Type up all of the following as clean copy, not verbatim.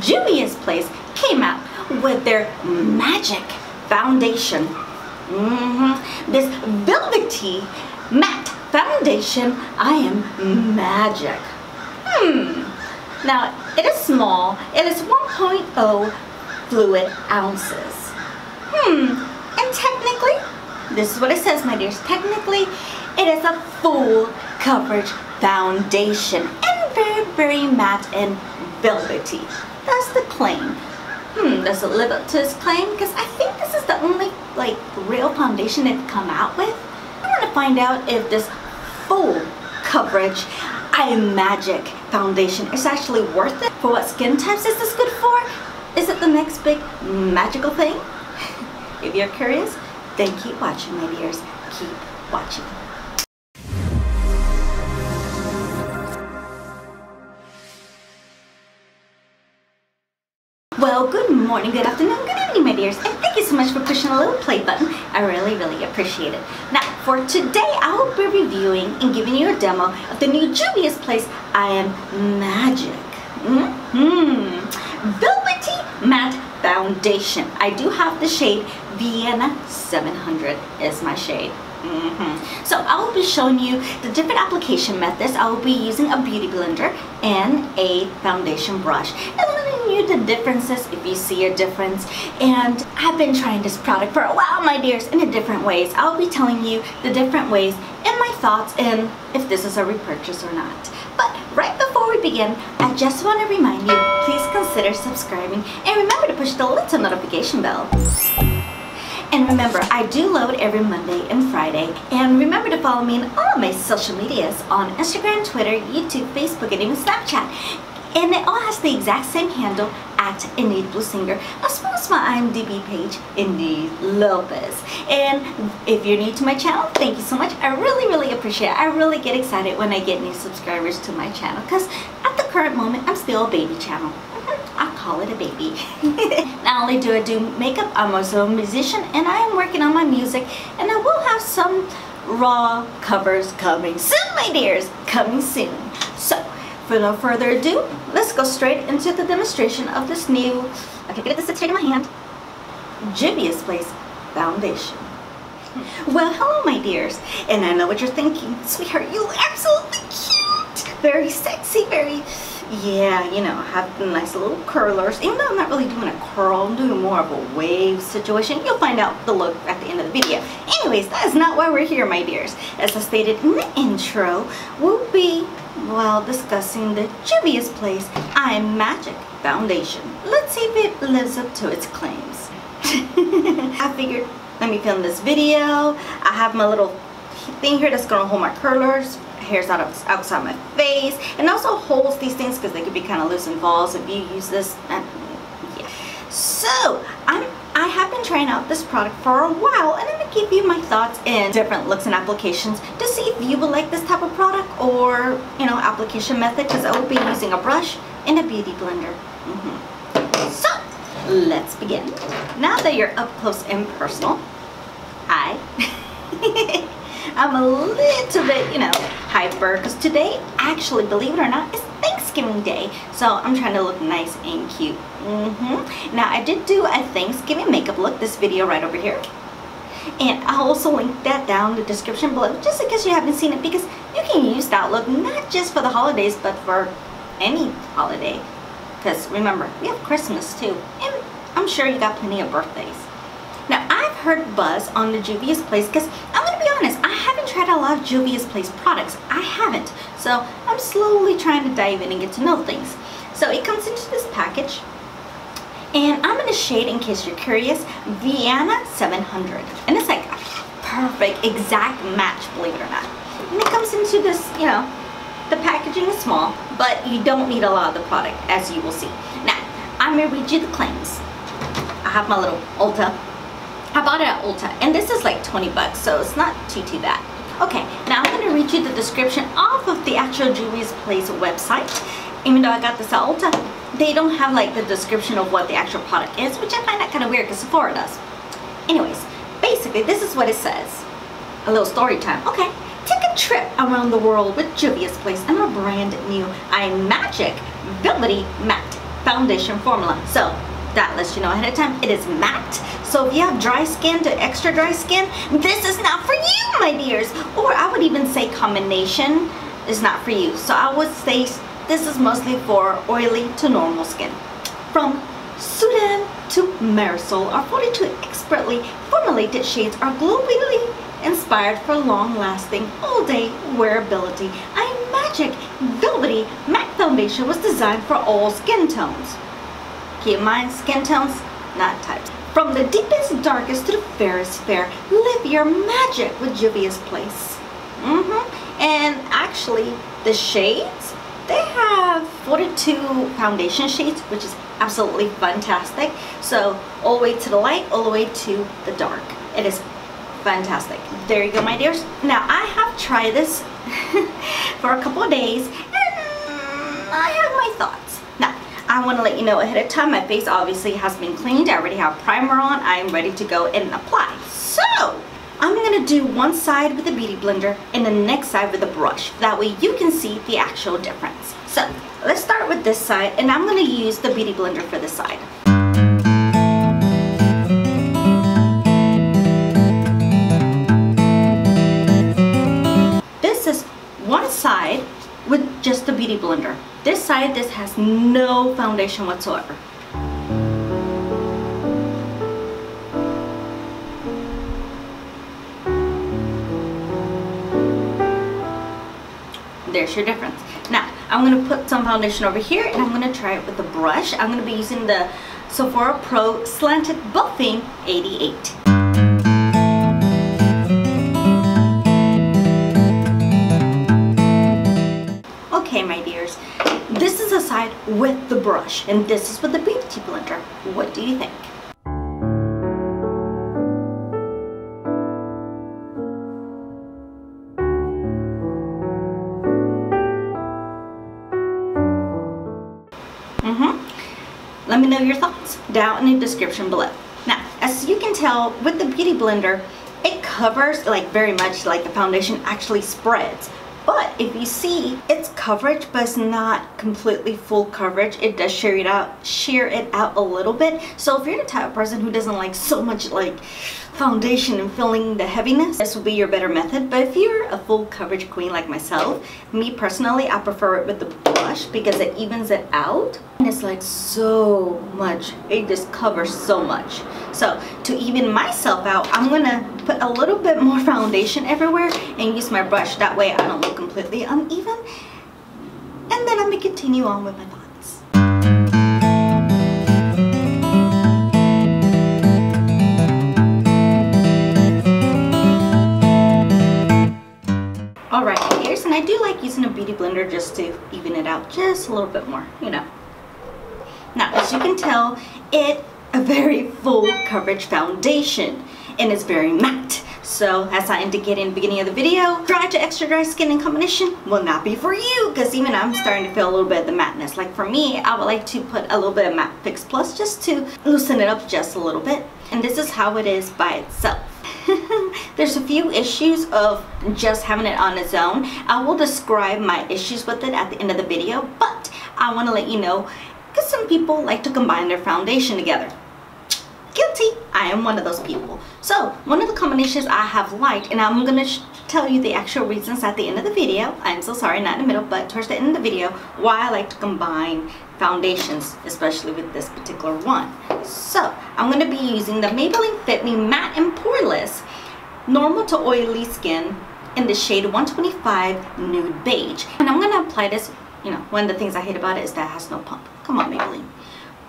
Juvia'S place came out with their magic foundation. This velvety matte foundation, I am magic. Now, it is small. It is 1.0 fluid ounces. And technically, this is what it says, my dears. Technically, it is a full coverage foundation and very, very matte and velvety. That's the claim. Does it live up to its claim? Because I think this is the only real foundation they've come out with. I want to find out if this full coverage I Am Magic foundation is actually worth it. For what skin types is this good for? Is it the next big magical thing? If you're curious, then keep watching, my dears. Keep watching. Well, good morning, good afternoon, good evening, my dears, and thank you so much for pushing the little play button. I really, really appreciate it. Now, for today, I will be reviewing and giving you a demo of the new Juvia'S place, I Am Magic. Velvety Matte Foundation. I do have the shade Vienna 700 is my shade. So I will be showing you the different application methods. I will be using a beauty blender and a foundation brush and letting you the differences if you see a difference. And I've been trying this product for a while, my dears, in different ways. I'll be telling you the different ways and my thoughts and if this is a repurchase or not. But right before we begin, I just want to remind you, please consider subscribing and remember to push the little notification bell. And remember, I do load every Monday and Friday. And remember to follow me on all of my social medias on Instagram, Twitter, YouTube, Facebook, and even Snapchat. And it all has the exact same handle at Enidbluesinger, as well as my IMDb page, Enidbluesinger. And if you're new to my channel, thank you so much. I really, really appreciate it. I really get excited when I get new subscribers to my channel because at the current moment, I'm still a baby channel. I call it a baby. Not only do I do makeup, I'm also a musician and I am working on my music, and I will have some raw covers coming soon, my dears, coming soon. So, for no further ado, let's go straight into the demonstration of this new, okay, get this straight in my hand, Juvia'S place foundation. Well, hello, my dears, and I know what you're thinking, sweetheart, you look absolutely cute, very sexy, very, yeah, you know, have nice little curlers. Even though I'm not really doing a curl, I'm doing more of a wave situation. You'll find out the look at the end of the video. Anyways, that is not why we're here, my dears. As I stated in the intro, we'll be, well, discussing the Juvia'S place I Am Magic foundation. Let's see if it lives up to its claims. I figured, let me film this video. I have my little thing here that's gonna hold my curlers, hairs outside my face, and also holds these things because they could be kind of loose and balls if you use this. Yeah. So I have been trying out this product for a while, and I'm gonna give you my thoughts in different looks and applications to see if you would like this type of product or, you know, application method, because I will be using a brush and a beauty blender. So let's begin. Now that you're up close and personal, I'm a little bit, you know, hyper because today, actually, believe it or not, is Thanksgiving Day. So I'm trying to look nice and cute. Now, I did do a Thanksgiving makeup look, this video right over here. And I'll also link that down in the description below, just in case you haven't seen it, because you can use that look not just for the holidays, but for any holiday. Because remember, we have Christmas too, and I'm sure you got plenty of birthdays. Now, I've heard buzz on the Juvia'S place because I'm going to be honest, I haven't tried a lot of Juvia'S place products. I haven't. So I'm slowly trying to dive in and get to know things. So it comes into this package. And I'm in a shade, in case you're curious, Vienna 700. And it's like a perfect, exact match, believe it or not. And it comes into this, you know, the packaging is small, but you don't need a lot of the product, as you will see. Now, I'm going to read you the claims. I have my little Ulta. I bought it at Ulta, and this is like 20 bucks, so it's not too bad. Okay, now I'm going to read you the description off of the actual Juvia'S place website. Even though I got this at Ulta, they don't have like the description of what the actual product is, which I find that kind of weird because Sephora does. Anyways, basically this is what it says. A little story time. Okay, take a trip around the world with Juvia'S place and a brand new I Am Magic Velvety Matte foundation formula. So that lets you know ahead of time it is matte. So if you have dry skin to extra dry skin, this is not for you, my dears. Or I would even say combination is not for you. So I would say this is mostly for oily to normal skin. From Sudan to Marisol, our 42 expertly formulated shades are globally inspired for long-lasting, all-day wearability. A magic, velvety matte foundation was designed for all skin tones. Keep in mind, skin tones, not types. From the deepest, darkest to the fairest fair, live your magic with Juvia'S Place. And actually, the shades, they have 42 foundation shades, which is absolutely fantastic. So all the way to the light, all the way to the dark. It is fantastic. There you go, my dears. Now I have tried this for a couple of days and I have my thoughts. Now I want to let you know ahead of time, my face obviously has been cleaned. I already have primer on. I am ready to go and apply. So I'm going to do one side with the beauty blender and the next side with a brush. That way you can see the actual difference. So let's start with this side, and I'm going to use the beauty blender for this side. This is one side with just the beauty blender. This side, this has no foundation whatsoever. There's your difference. Now I'm going to put some foundation over here and I'm going to try it with the brush. I'm going to be using the Sephora Pro Slanted Buffing 88. Okay, my dears, this is a side with the brush and this is with the beauty blender. What do you think? Let me know your thoughts down in the description below. Now, as you can tell with the beauty blender, it covers like very much like the foundation actually spreads. But if you see, it's coverage, but it's not completely full coverage. It does shear it out a little bit. So if you're the type of person who doesn't like so much like foundation and feeling the heaviness, this will be your better method. But if you're a full coverage queen like myself, me personally, I prefer it with the brush because it evens it out. And it's like so much, it just covers so much. So to even myself out, I'm gonna put a little bit more foundation everywhere and use my brush. That way I don't look completely uneven. And then I'm gonna continue on with my thoughts. Alright, here's, and I do like using a beauty blender just to even it out just a little bit more, you know. Now, as you can tell, it's a very full coverage foundation and it's very matte. So, as I indicated in the beginning of the video, dry to extra dry skin in combination will not be for you because even I'm starting to feel a little bit of the matteness. Like for me, I would like to put a little bit of Matte Fix Plus just to loosen it up just a little bit. And this is how it is by itself. There's a few issues of just having it on its own. I will describe my issues with it at the end of the video, but I want to let you know because some people like to combine their foundation together. Guilty, I am one of those people. So one of the combinations I have liked, and I'm going to tell you the actual reasons at the end of the video. I'm so sorry, not in the middle, but towards the end of the video, why I like to combine foundations, especially with this particular one. So I'm going to be using the Maybelline Fit Me Matte and Poreless Normal to Oily Skin in the shade 125 Nude Beige. And I'm going to apply this. You know, one of the things I hate about it is that it has no pump. Come on, Maybelline.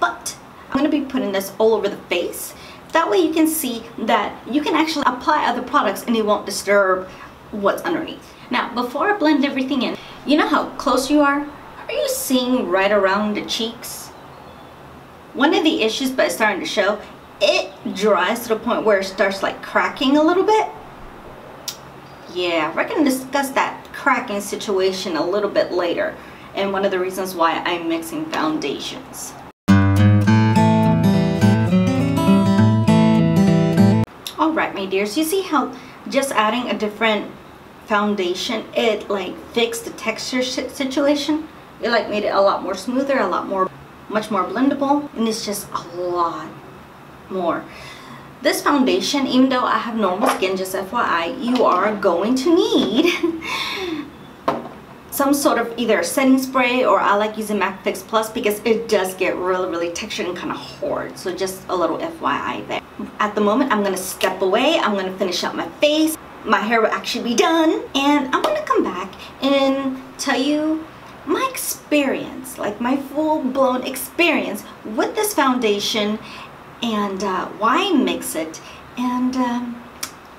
But I'm going to be putting this all over the face. That way you can see that you can actually apply other products and it won't disturb what's underneath. Now, before I blend everything in, you know how close you are? Are you seeing right around the cheeks? One of the issues, but it's starting to show, it dries to the point where it starts like cracking a little bit. Yeah, we're going to discuss that cracking situation a little bit later. And one of the reasons why I'm mixing foundations. Alright, my dears, you see how just adding a different foundation, it like fixed the texture situation? It like made it a lot more smoother, a lot more much more blendable, and it's just a lot more. This foundation, even though I have normal skin, just FYI, you are going to need some sort of either setting spray, or I like using MAC Fix Plus because it does get really textured and kind of hard. So just a little FYI there. At the moment, I'm going to step away. I'm going to finish up my face. My hair will actually be done. And I'm going to come back and tell you my experience, like my full-blown experience with this foundation, and why I mix it, and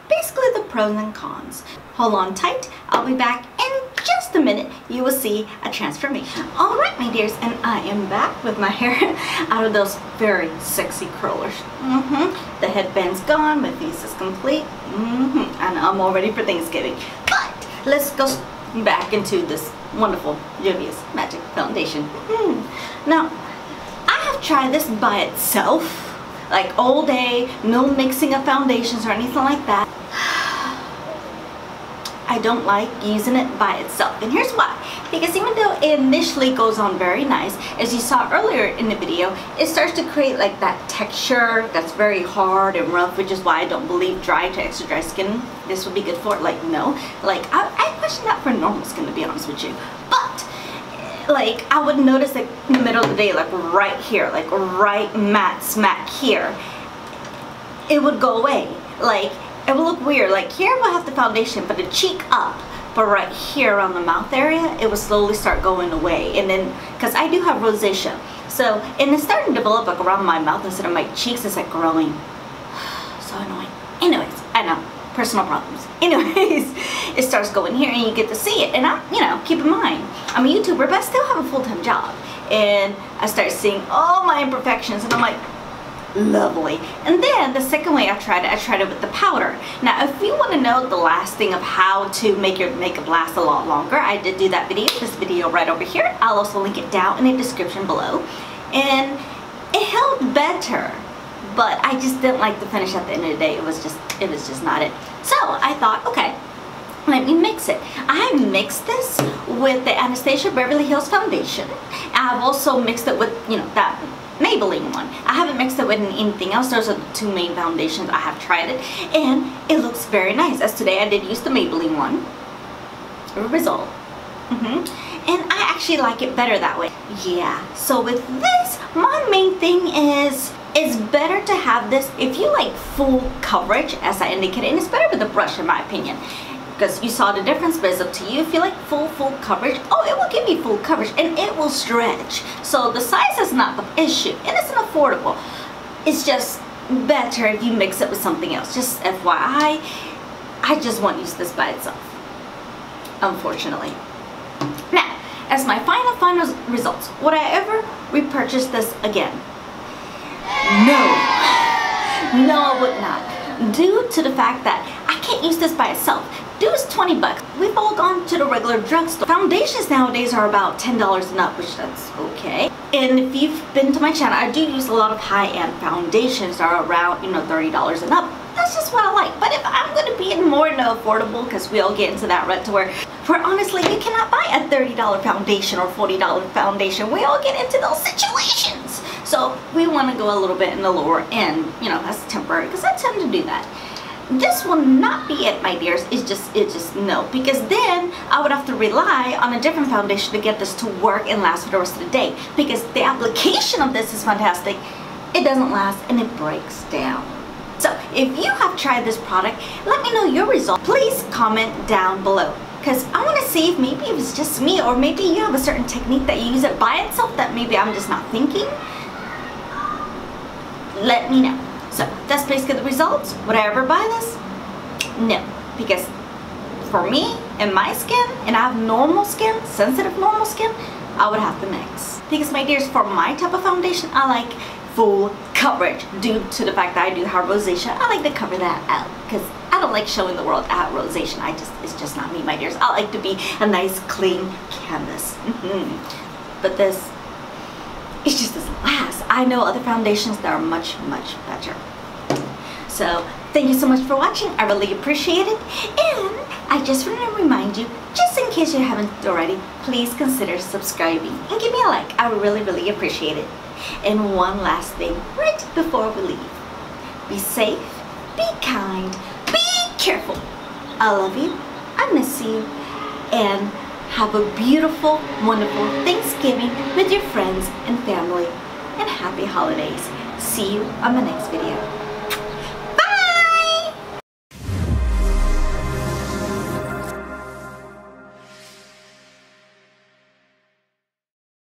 basically the pros and cons. Hold on tight. I'll be back in just a minute. You will see a transformation. Alright, my dears, and I am back with my hair out of those very sexy curlers. The headband's gone, my face is complete, and I'm all ready for Thanksgiving. But let's go back into this wonderful Juvia's Magic Foundation. Now, I have tried this by itself, like all day, no mixing of foundations or anything like that. I don't like using it by itself, and here's why. Because even though it initially goes on very nice, as you saw earlier in the video, it starts to create like that texture that's very hard and rough, which is why I don't believe dry to extra dry skin this would be good for. Like, no, like I question that for normal skin, to be honest with you. But like I would notice like in the middle of the day, like right here, like right matte smack here, it would go away. Like it will look weird. Like here we'll have the foundation, but the cheek up, but right here around the mouth area, it will slowly start going away. And then, because I do have rosacea, so, and it's starting to develop like around my mouth instead of my cheeks. It's like growing. So annoying. Anyways, I know, personal problems. Anyways, it starts going here and you get to see it. And I, you know, keep in mind, I'm a YouTuber, but I still have a full-time job. And I start seeing all my imperfections, and I'm like, lovely. And then the second way I tried it with the powder. Now if you want to know the last thing of how to make your makeup last a lot longer, I did do that video, this video right over here. I'll also link it down in the description below. And it held better, but I just didn't like the finish at the end of the day. It was just not it. So I thought, okay, let me mix it. I mixed this with the Anastasia Beverly Hills foundation. I've also mixed it with, you know, that Maybelline one. I haven't mixed it with anything else. Those are the two main foundations. I have tried it and it looks very nice. As today I did use the Maybelline one. Result. And I actually like it better that way. Yeah. So with this, my main thing is it's better to have this if you like full coverage, as I indicated, and it's better with a brush in my opinion. Because you saw the difference, but it's up to you. If you like full coverage, oh, it will give you full coverage and it will stretch. So the size is not the issue, and it's an affordable. It's just better if you mix it with something else. Just FYI, I just won't use this by itself, unfortunately. Now, as my final results, would I ever repurchase this again? No, I would not. Due to the fact that I can't use this by itself. Dude, it's 20 bucks. We've all gone to the regular drugstore. Foundations nowadays are about $10 and up, which that's okay. And if you've been to my channel, I do use a lot of high-end foundations that are around, you know, $30 and up. That's just what I like. But if I'm going to be in more than affordable, because we all get into that rut to where honestly, you cannot buy a $30 foundation or $40 foundation. We all get into those situations. So we want to go a little bit in the lower end, you know, that's temporary, because I tend to do that. This will not be it, my dears. It's just no, because then I would have to rely on a different foundation to get this to work and last for the rest of the day, because the application of this is fantastic. It doesn't last and it breaks down. So if you have tried this product, let me know your result. Please comment down below, because I want to see if maybe it was just me, or maybe you have a certain technique that you use it by itself that maybe I'm just not thinking. Let me know. So that's basically the results. Would I ever buy this? No, because for me and my skin, and I have normal skin, sensitive normal skin, I would have to mix. Because my dears, for my type of foundation, I like full coverage due to the fact that I do have rosacea. I like to cover that out because I don't like showing the world I have rosacea. It's just not me, my dears. I like to be a nice clean canvas. But this, it just doesn't last. I know other foundations that are much better. So thank you so much for watching. I really appreciate it, and I just want to remind you, just in case you haven't already, please consider subscribing and give me a like. I would really appreciate it. And one last thing right before we leave. Be safe, be kind, be careful. I love you, I miss you, and have a beautiful, wonderful Thanksgiving with your friends and family. And happy holidays. See you on the next video.